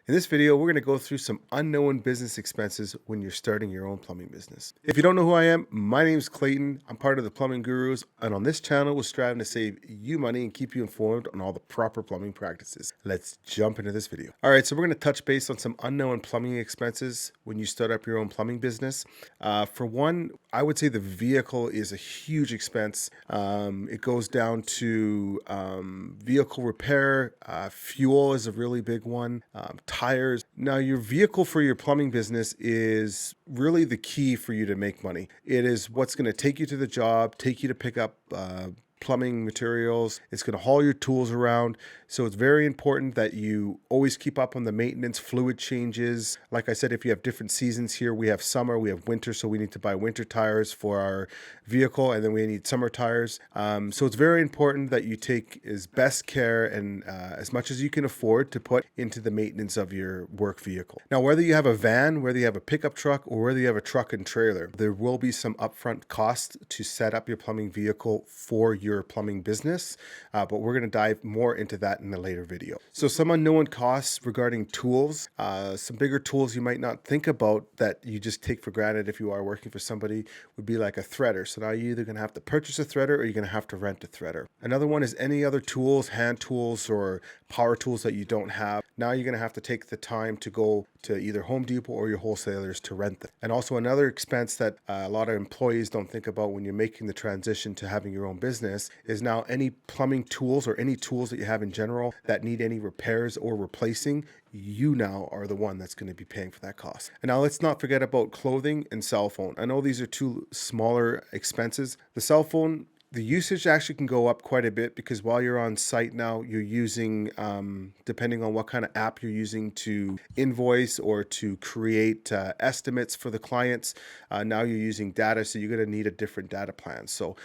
In this video, we're going to go through some unknown business expenses when you're starting your own plumbing business. If you don't know who I am, my name is Clayton. I'm part of the Plumbing Gurus, and on this channel, we're striving to save you money and keep you informed on all the proper plumbing practices. Let's jump into this video. All right, so we're going to touch base on some unknown plumbing expenses when you start up your own plumbing business. For one, I would say the vehicle is a huge expense. It goes down to vehicle repair, fuel is a really big one, tires. Now, your vehicle for your plumbing business is really the key for you to make money. It is what's going to take you to the job, take you to pick up plumbing materials. It's going to haul your tools around. So it's very important that you always keep up on the maintenance, fluid changes. Like I said, if you have different seasons here, we have summer, we have winter, so we need to buy winter tires for our vehicle, and then we need summer tires. So it's very important that you take as best care and as much as you can afford to put into the maintenance of your work vehicle. Now, whether you have a van, whether you have a pickup truck, or whether you have a truck and trailer, there will be some upfront costs to set up your plumbing vehicle for your plumbing business, but we're going to dive more into that in a later video. So some unknown costs regarding tools, some bigger tools you might not think about that you just take for granted if you are working for somebody would be like a threader. So now you're either going to have to purchase a threader or you're going to have to rent a threader. Another one is any other tools, hand tools or power tools that you don't have. Now you're going to have to take the time to go to either Home Depot or your wholesalers to rent them. And also another expense that a lot of employees don't think about when you're making the transition to having your own business is now any plumbing tools or any tools that you have in general that need any repairs or replacing, you now are the one that's going to be paying for that cost. And now let's not forget about clothing and cell phone. I know these are two smaller expenses. The cell phone, the usage actually can go up quite a bit because while you're on site now, you're using, depending on what kind of app you're using to invoice or to create estimates for the clients, now you're using data, so you're going to need a different data plan. So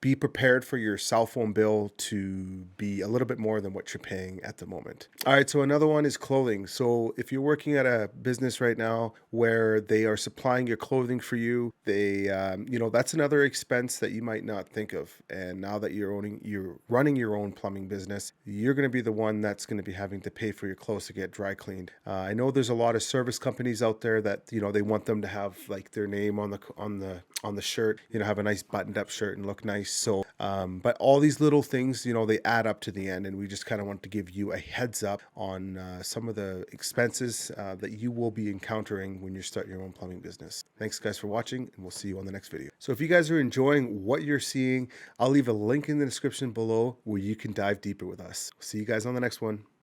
be prepared for your cell phone bill to be a little bit more than what you're paying at the moment. All right, so another one is clothing. So if you're working at a business right now where they are supplying your clothing for you, that's another expense that you might not think of. And now that you're running your own plumbing business, you're going to be the one that's going to be having to pay for your clothes to get dry cleaned. I know there's a lot of service companies out there that they want them to have like their name on the shirt, have a nice buttoned up shirt and look nice. So, but all these little things, they add up to the end, and we just kind of want to give you a heads up on some of the expenses that you will be encountering when you start your own plumbing business. Thanks guys for watching, and we'll see you on the next video. So if you guys are enjoying what you're seeing, I'll leave a link in the description below where you can dive deeper with us. See you guys on the next one.